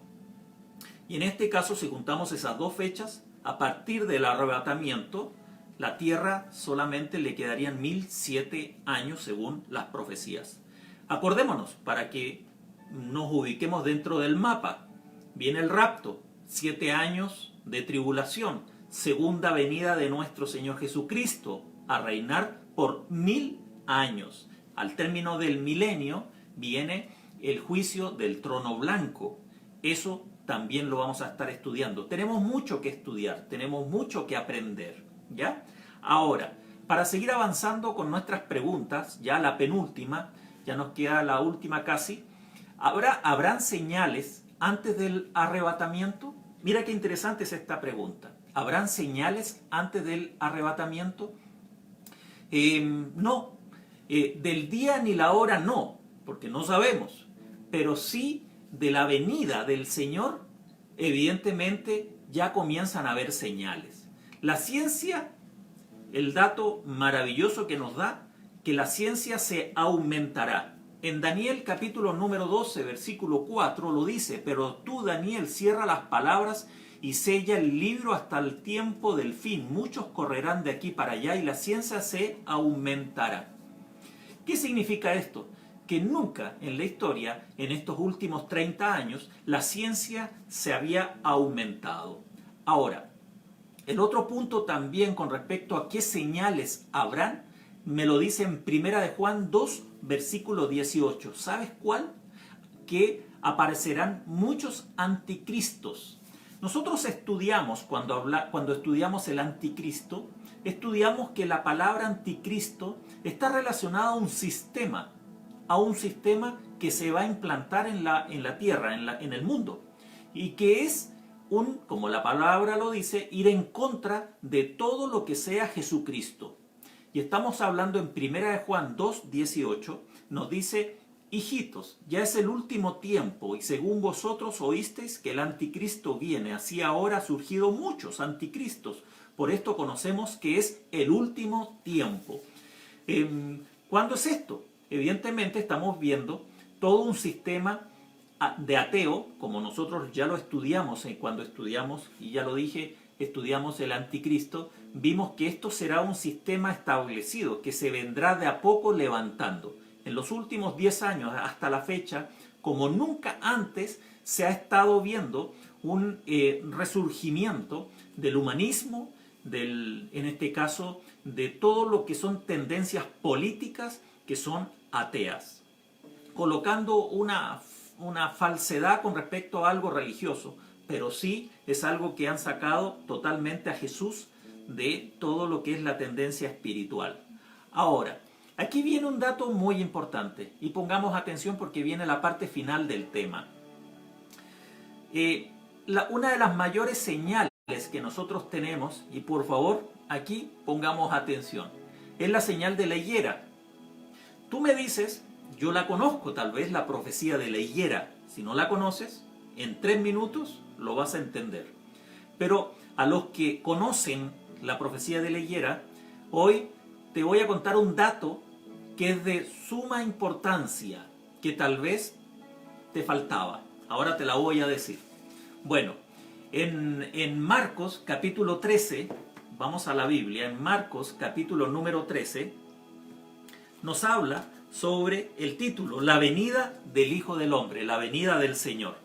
Y en este caso, si juntamos esas dos fechas, a partir del arrebatamiento, la tierra solamente le quedarían 1007 años según las profecías. Acordémonos, para que nos ubiquemos dentro del mapa. Viene el rapto, 7 años de tribulación, segunda venida de nuestro Señor Jesucristo a reinar por 1000 años. Al término del milenio viene el juicio del trono blanco. Eso también lo vamos a estar estudiando. Tenemos mucho que estudiar, tenemos mucho que aprender, ¿ya? Ahora, para seguir avanzando con nuestras preguntas, ya la penúltima, ya nos queda la última casi, ¿habrán señales antes del arrebatamiento? Mira qué interesante es esta pregunta. ¿Habrán señales antes del arrebatamiento? No, del día ni la hora no, porque no sabemos, pero sí de la venida del Señor, evidentemente ya comienzan a haber señales. La ciencia, el dato maravilloso que nos da, que la ciencia se aumentará. En Daniel capítulo número 12, versículo 4 lo dice: pero tú, Daniel, cierra las palabras y sella el libro hasta el tiempo del fin. Muchos correrán de aquí para allá y la ciencia se aumentará. ¿Qué significa esto? Que nunca en la historia, en estos últimos 30 años, la ciencia se había aumentado. Ahora, el otro punto también con respecto a qué señales habrán, me lo dice en 1 de Juan 2, versículo 18. ¿Sabes cuál? Que aparecerán muchos anticristos. Nosotros estudiamos, cuando estudiamos el anticristo, estudiamos que la palabra anticristo está relacionada a un sistema que se va a implantar en la tierra, en el mundo, y que es como la palabra lo dice, ir en contra de todo lo que sea Jesucristo. Y estamos hablando en 1 de Juan 2, 18, nos dice: hijitos, ya es el último tiempo, y según vosotros oísteis que el anticristo viene, así ahora ha surgido muchos anticristos. Por esto conocemos que es el último tiempo. ¿Cuándo es esto? Evidentemente estamos viendo todo un sistema de ateo, como nosotros ya lo estudiamos cuando estudiamos, y ya lo dije, estudiamos el anticristo, vimos que esto será un sistema establecido, que se vendrá de a poco levantando. En los últimos 10 años hasta la fecha, como nunca antes, se ha estado viendo un resurgimiento del humanismo, en este caso, de todo lo que son tendencias políticas que son ateas, colocando una falsedad con respecto a algo religioso, pero sí es algo que han sacado totalmente a Jesús de todo lo que es la tendencia espiritual. Ahora, aquí viene un dato muy importante, y pongamos atención porque viene la parte final del tema. Una de las mayores señales que nosotros tenemos, y por favor aquí pongamos atención, es la señal de la higuera. Tú me dices, yo la conozco, tal vez la profecía de la higuera. Si no la conoces, en 3 minutos lo vas a entender. Pero a los que conocen la profecía de la higuera, hoy te voy a contar un dato que es de suma importancia, que tal vez te faltaba. Ahora te la voy a decir. Bueno, en Marcos capítulo 13, vamos a la Biblia, en Marcos capítulo número 13, nos habla sobre el título, la venida del Hijo del Hombre, la venida del Señor.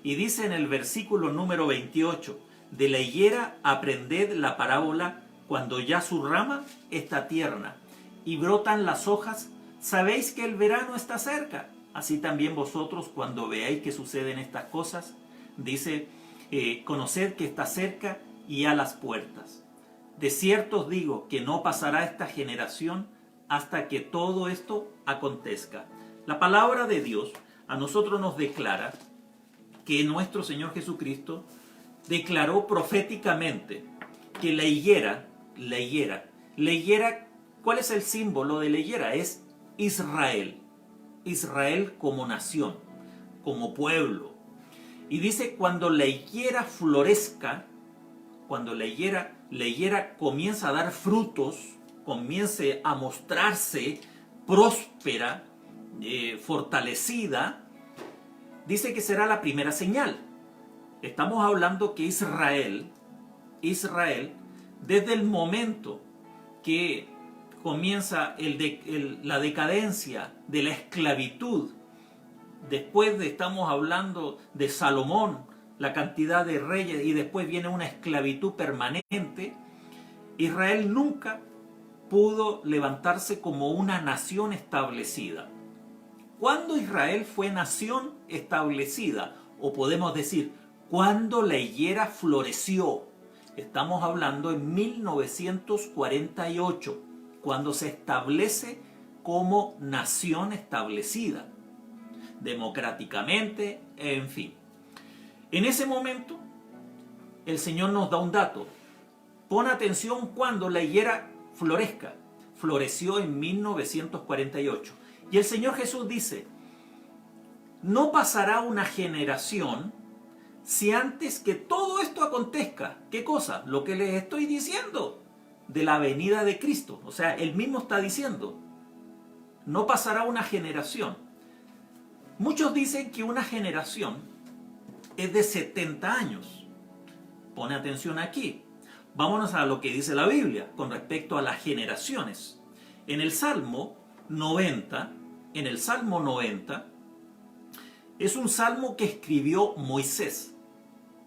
Y dice en el versículo número 28, de la higuera aprended la parábola, cuando ya su rama está tierna y brotan las hojas, sabéis que el verano está cerca. Así también vosotros, cuando veáis que suceden estas cosas, dice, conoced que está cerca y a las puertas. De cierto os digo que no pasará esta generación hasta que todo esto acontezca. La palabra de Dios a nosotros nos declara que nuestro Señor Jesucristo declaró proféticamente que la higuera, ¿cuál es el símbolo de la higuera? Es Israel. Israel como nación, como pueblo. Y dice, cuando la higuera florezca, cuando la higuera comienza a dar frutos, comience a mostrarse próspera, fortalecida, dice que será la primera señal. Estamos hablando que Israel, desde el momento que comienza la decadencia de la esclavitud, estamos hablando de Salomón, la cantidad de reyes, y después viene una esclavitud permanente, Israel nunca pudo levantarse como una nación establecida. ¿Cuándo Israel fue nación establecida? O podemos decir, ¿cuándo la higuera floreció? Estamos hablando en 1948, cuando se establece como nación establecida, democráticamente, en fin. En ese momento, el Señor nos da un dato. Pon atención cuando la higuera florezca. Floreció en 1948. Y el Señor Jesús dice, no pasará una generación si antes que todo esto acontezca, ¿qué cosa? Lo que les estoy diciendo de la venida de Cristo. O sea, Él mismo está diciendo, no pasará una generación. Muchos dicen que una generación es de 70 años. Pone atención aquí. Vámonos a lo que dice la Biblia con respecto a las generaciones. En el Salmo 90, es un salmo que escribió Moisés.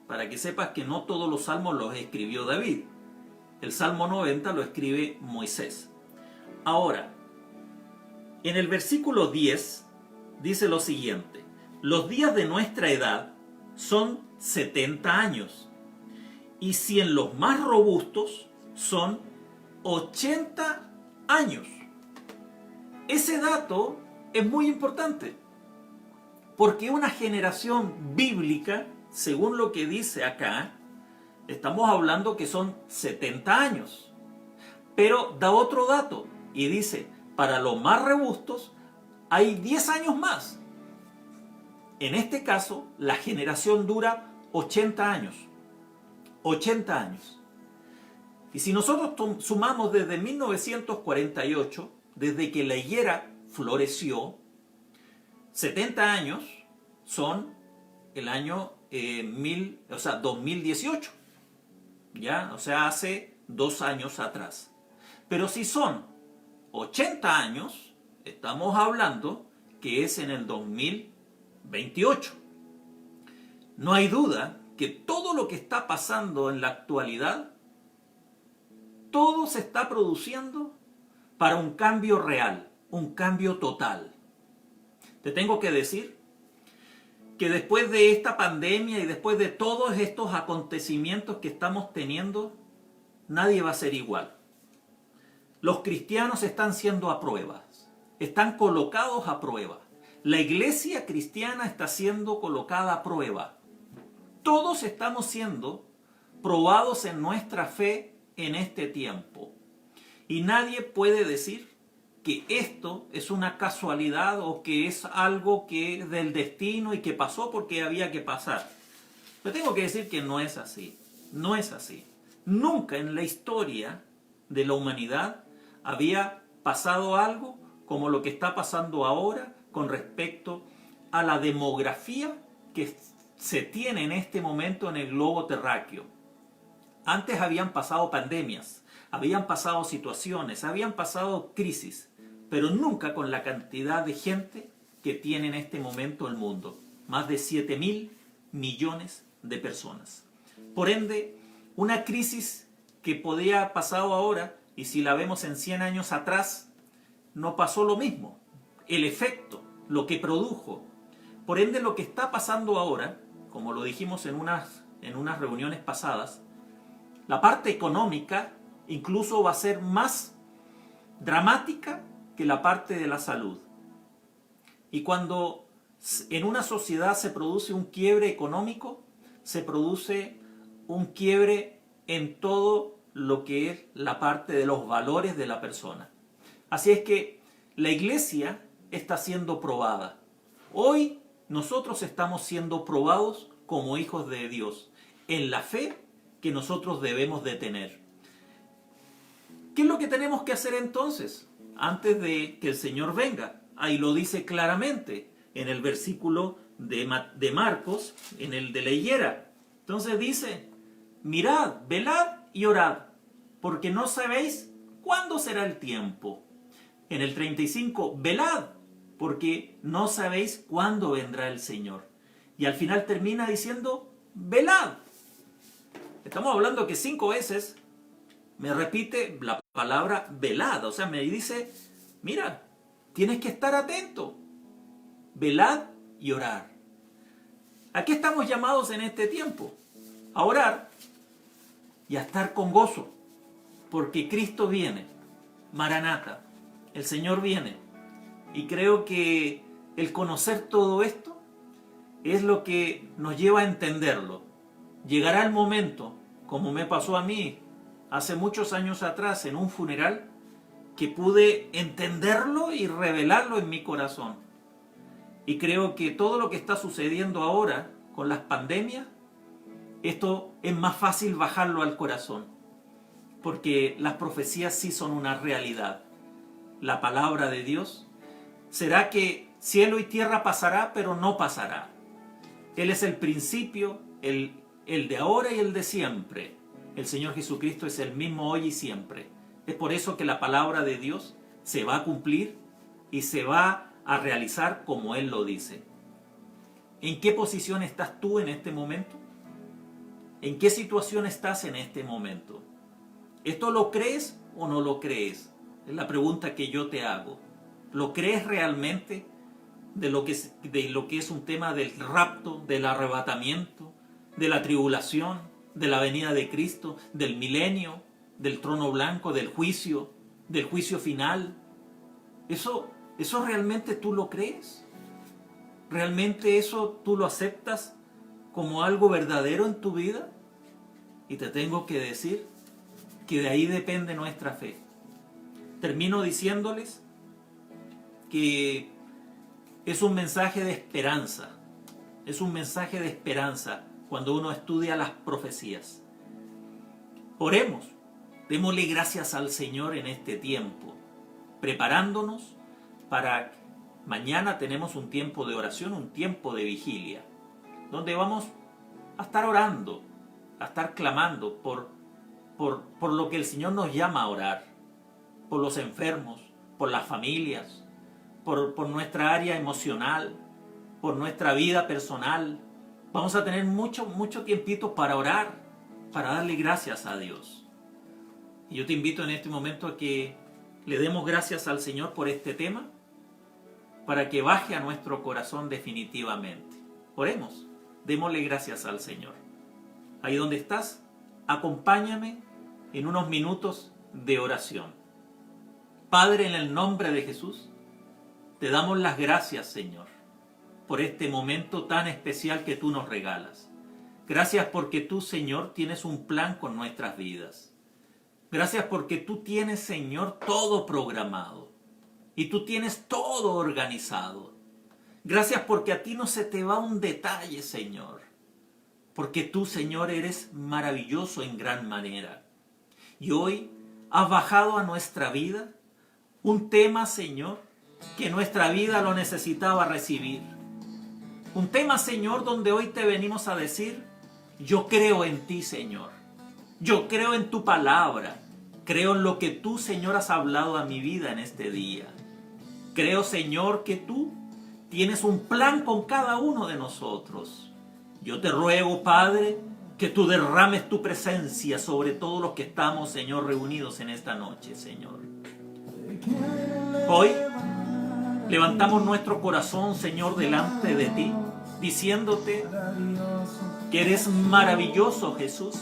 Para que sepas que no todos los salmos los escribió David. El Salmo 90 lo escribe Moisés. Ahora, en el versículo 10 dice lo siguiente: los días de nuestra edad son 70 años, y 100 los más robustos son 80 años. Ese dato es muy importante, porque una generación bíblica, según lo que dice acá, estamos hablando que son 70 años. Pero da otro dato y dice, para los más robustos hay 10 años más. En este caso, la generación dura 80 años. 80 años. Y si nosotros sumamos desde 1948, desde que la higuera floreció, 70 años son el año 2018. ¿Ya? O sea, hace 2 años atrás. Pero si son 80 años, estamos hablando que es en el 2028. No hay duda que todo lo que está pasando en la actualidad, todo se está produciendo para un cambio real, un cambio total. Te tengo que decir que después de esta pandemia y después de todos estos acontecimientos que estamos teniendo, nadie va a ser igual. Los cristianos están siendo a prueba, están colocados a prueba. La iglesia cristiana está siendo colocada a prueba. Todos estamos siendo probados en nuestra fe en este tiempo. Y nadie puede decir que esto es una casualidad o que es algo que es del destino y que pasó porque había que pasar. Pero tengo que decir que no es así. No es así. Nunca en la historia de la humanidad había pasado algo como lo que está pasando ahora con respecto a la demografía que se tiene en este momento en el globo terráqueo. Antes habían pasado pandemias, habían pasado situaciones, habían pasado crisis, pero nunca con la cantidad de gente que tiene en este momento el mundo. Más de 7.000 millones de personas. Por ende, una crisis que podía haber pasado ahora, y si la vemos en 100 años atrás, no pasó lo mismo. El efecto, lo que produjo. Por ende, lo que está pasando ahora, como lo dijimos en unas reuniones pasadas, la parte económica incluso va a ser más dramática que la parte de la salud. Y cuando en una sociedad se produce un quiebre económico, se produce un quiebre en todo lo que es la parte de los valores de la persona. Así es que la iglesia está siendo probada. Hoy nosotros estamos siendo probados como hijos de Dios, en la fe que nosotros debemos de tener. ¿Qué es lo que tenemos que hacer entonces, antes de que el Señor venga? Ahí lo dice claramente, en el versículo de Marcos, en el de la higuera. Entonces dice, mirad, velad y orad, porque no sabéis cuándo será el tiempo. En el 35, velad, porque no sabéis cuándo vendrá el Señor. Y al final termina diciendo, velad. Estamos hablando que 5 veces me repite la palabra velad. O sea, me dice, mira, tienes que estar atento. Velad y orar. ¿A qué estamos llamados en este tiempo? A orar y a estar con gozo. Porque Cristo viene. Maranata. El Señor viene. Y creo que el conocer todo esto es lo que nos lleva a entenderlo. Llegará el momento, como me pasó a mí hace muchos años atrás en un funeral, que pude entenderlo y revelarlo en mi corazón. Y creo que todo lo que está sucediendo ahora con las pandemias, esto es más fácil bajarlo al corazón. Porque las profecías sí son una realidad. La palabra de Dios será que cielo y tierra pasará, pero no pasará. Él es el principio, el de ahora y el de siempre. El Señor Jesucristo es el mismo hoy y siempre. Es por eso que la palabra de Dios se va a cumplir y se va a realizar como Él lo dice. ¿En qué posición estás tú en este momento? ¿En qué situación estás en este momento? ¿Esto lo crees o no lo crees? Es la pregunta que yo te hago. ¿Lo crees realmente de lo que es un tema del rapto, del arrebatamiento, de la tribulación, de la venida de Cristo, del milenio, del trono blanco, del juicio final? ¿Eso realmente tú lo crees? ¿Realmente eso tú lo aceptas como algo verdadero en tu vida? Y te tengo que decir que de ahí depende nuestra fe. Termino diciéndoles que es un mensaje de esperanza. Es un mensaje de esperanza cuando uno estudia las profecías. Oremos, démosle gracias al Señor en este tiempo, preparándonos para mañana tenemos un tiempo de oración, un tiempo de vigilia, donde vamos a estar orando, a estar clamando por lo que el Señor nos llama a orar, por los enfermos, por las familias, por nuestra área emocional, por nuestra vida personal. Vamos a tener mucho tiempito para orar, para darle gracias a Dios. Y yo te invito en este momento a que le demos gracias al Señor por este tema, para que baje a nuestro corazón definitivamente. Oremos, démosle gracias al Señor. Ahí donde estás, acompáñame en unos minutos de oración. Padre, en el nombre de Jesús, te damos las gracias, Señor, por este momento tan especial que tú nos regalas. Gracias porque tú, Señor, tienes un plan con nuestras vidas. Gracias porque tú tienes, Señor, todo programado. Y tú tienes todo organizado. Gracias porque a ti no se te va un detalle, Señor. Porque tú, Señor, eres maravilloso en gran manera. Y hoy has bajado a nuestra vida un tema, Señor, que nuestra vida lo necesitaba recibir. Un tema, Señor, donde hoy te venimos a decir, yo creo en ti, Señor. Yo creo en tu palabra. Creo en lo que tú, Señor, has hablado a mi vida en este día. Creo, Señor, que tú tienes un plan con cada uno de nosotros. Yo te ruego, Padre, que tú derrames tu presencia sobre todos los que estamos, Señor, reunidos en esta noche, Señor. Hoy levantamos nuestro corazón, Señor, delante de ti, diciéndote que eres maravilloso, Jesús.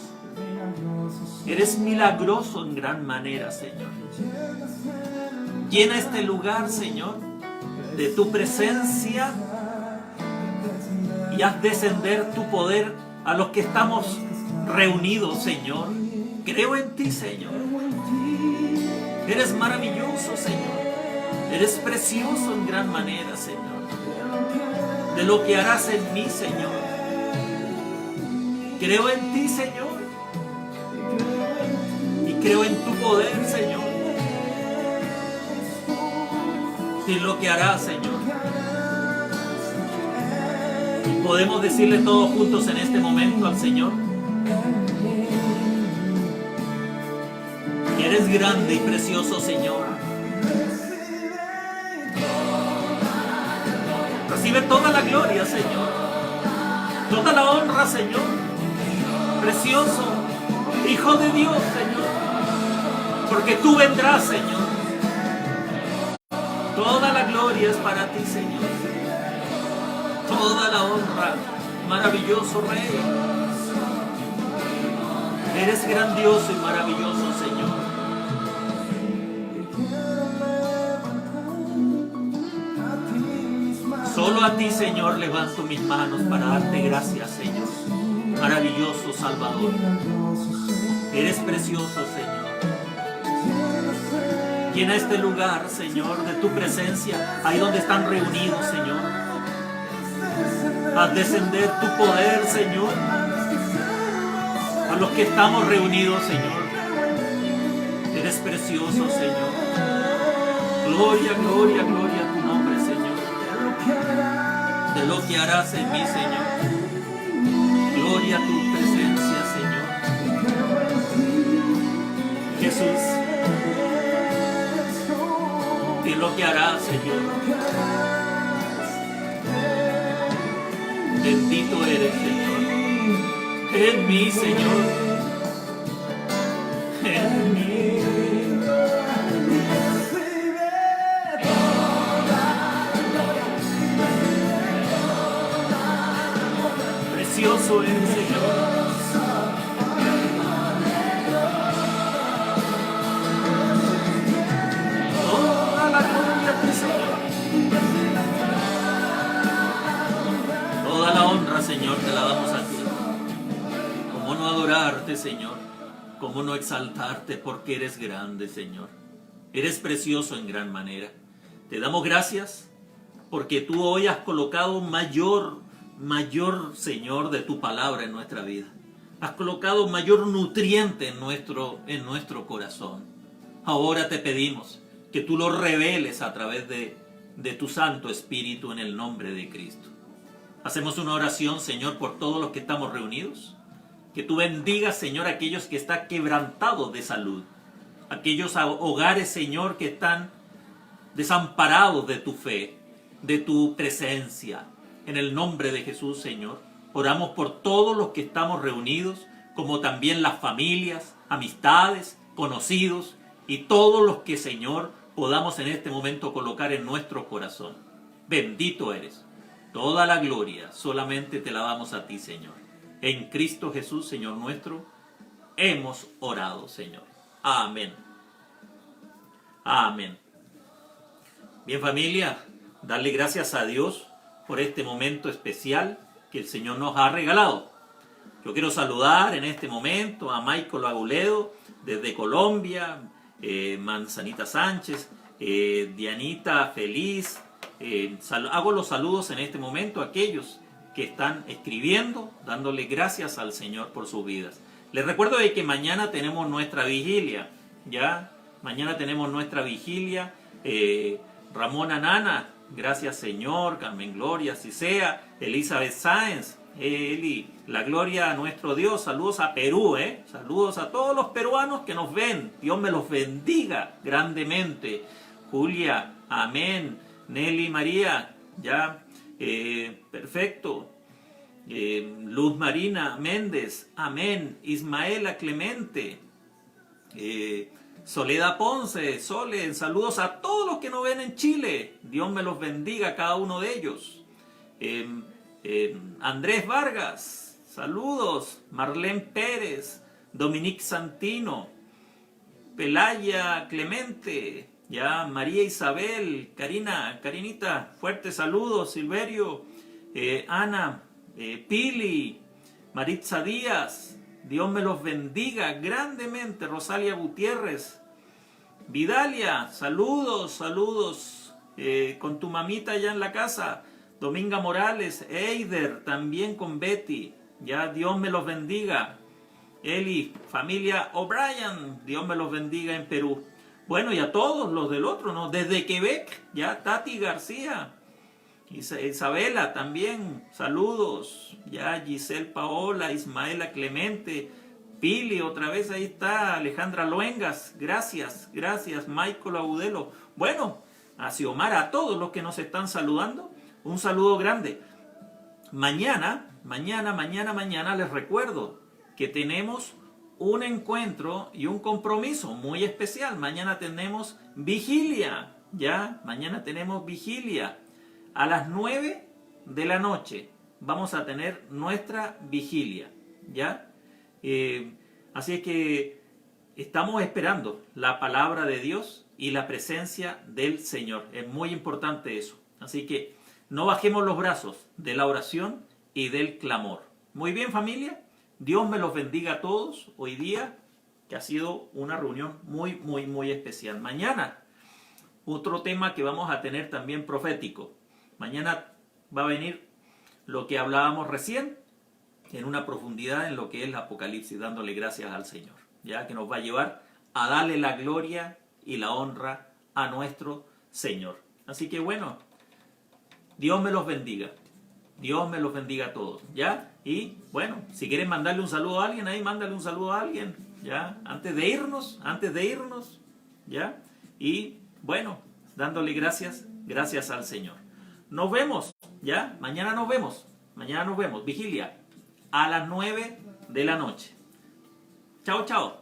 Eres milagroso en gran manera, Señor. Llena este lugar, Señor, de tu presencia y haz descender tu poder a los que estamos reunidos, Señor. Creo en ti, Señor. Eres maravilloso, Señor. Eres precioso en gran manera, Señor. De lo que harás en mí, Señor. Creo en ti, Señor. Y creo en tu poder, Señor. Y lo que harás, Señor. Y podemos decirle todos juntos en este momento al Señor que eres grande y precioso, Señor. Recibe toda la gloria, Señor. Toda la honra, Señor. Precioso Hijo de Dios, Señor. Porque tú vendrás, Señor. Toda la gloria es para ti, Señor. Toda la honra, maravilloso Rey. Eres grandioso y maravilloso, Señor. Solo a ti, Señor, levanto mis manos para darte gracias, Señor. Maravilloso Salvador. Eres precioso, Señor. Llena este lugar, Señor, de tu presencia, ahí donde están reunidos, Señor. Haz descender tu poder, Señor, a los que estamos reunidos, Señor. Eres precioso, Señor. Gloria, gloria, gloria a tu nombre, Señor. De lo que harás en mí, Señor. Gloria a tu presencia, Señor. Jesús, de lo que harás, Señor. Bendito eres, Señor. En mí, Señor. En mí. Precioso eres, Señor. Toda la gloria a ti, Señor. Toda la honra, Señor, te la damos a ti. ¿Cómo no adorarte, Señor? ¿Cómo no exaltarte? Porque eres grande, Señor. Eres precioso en gran manera. Te damos gracias porque tú hoy has colocado mayor, Señor, de tu palabra en nuestra vida. Has colocado mayor nutriente en nuestro corazón. Ahora te pedimos que tú lo reveles a través de tu Santo Espíritu en el nombre de Cristo. Hacemos una oración, Señor, por todos los que estamos reunidos. Que tú bendigas, Señor, a aquellos que están quebrantados de salud. Aquellos hogares, Señor, que están desamparados de tu fe, de tu presencia. En el nombre de Jesús, Señor, oramos por todos los que estamos reunidos, como también las familias, amistades, conocidos y todos los que, Señor, podamos en este momento colocar en nuestro corazón. Bendito eres. Toda la gloria solamente te la damos a ti, Señor. En Cristo Jesús, Señor nuestro, hemos orado, Señor. Amén. Amén. Bien, familia, darle gracias a Dios por este momento especial que el Señor nos ha regalado. Yo quiero saludar en este momento a Michael Aguledo desde Colombia, Manzanita Sánchez, Dianita Feliz. Hago los saludos en este momento a aquellos que están escribiendo, dándole gracias al Señor por sus vidas. Les recuerdo de que mañana tenemos nuestra vigilia, ¿ya? Mañana tenemos nuestra vigilia. Ramona Nana, gracias Señor. Carmen Gloria, así sea. Elizabeth Sáenz, Eli, la gloria a nuestro Dios. Saludos a Perú, saludos a todos los peruanos que nos ven. Dios me los bendiga grandemente. Julia, amén. Nelly María, ya, perfecto. Luz Marina Méndez, amén. Ismaela Clemente, Soledad Ponce, Sole, saludos a todos los que nos ven en Chile. Dios me los bendiga a cada uno de ellos. Andrés Vargas, saludos. Marlene Pérez, Dominique Santino, Pelaya Clemente, ya, María Isabel, Karinita, fuertes saludos. Silverio, Ana, Pili, Maritza Díaz, Dios me los bendiga grandemente. Rosalia Gutiérrez, Vidalia, saludos, con tu mamita allá en la casa. Dominga Morales, Eider, también con Betty, Ya, Dios me los bendiga. Eli, familia O'Brien, Dios me los bendiga en Perú. Bueno, y a todos los del otro, ¿no? Desde Quebec, ya, Tati García. Isabela también, saludos. Ya, Giselle Paola, Ismaela Clemente, Pili, otra vez ahí está, Alejandra Luengas, gracias, gracias, Michael Agudelo. Bueno, a Xiomara, a todos los que nos están saludando, un saludo grande. Mañana les recuerdo que tenemos un encuentro y un compromiso muy especial. Mañana tenemos vigilia, ya, mañana tenemos vigilia. A las 9 de la noche vamos a tener nuestra vigilia, ya. Así es que estamos esperando la palabra de Dios y la presencia del Señor. Es muy importante eso. Así que no bajemos los brazos de la oración y del clamor. Muy bien, familia. Dios me los bendiga a todos hoy día, que ha sido una reunión muy, muy, muy especial. Mañana, otro tema que vamos a tener también profético. Mañana va a venir lo que hablábamos recién, en una profundidad en lo que es el Apocalipsis, dándole gracias al Señor, ya que nos va a llevar a darle la gloria y la honra a nuestro Señor. Así que bueno, Dios me los bendiga. Dios me los bendiga a todos, ¿ya? Y bueno, si quieren mandarle un saludo a alguien, ahí mándale un saludo a alguien, ¿ya? Antes de irnos, ¿ya? Y bueno, dándole gracias al Señor. Nos vemos, ¿ya? Mañana nos vemos, vigilia, a las 9 de la noche. Chao, chao.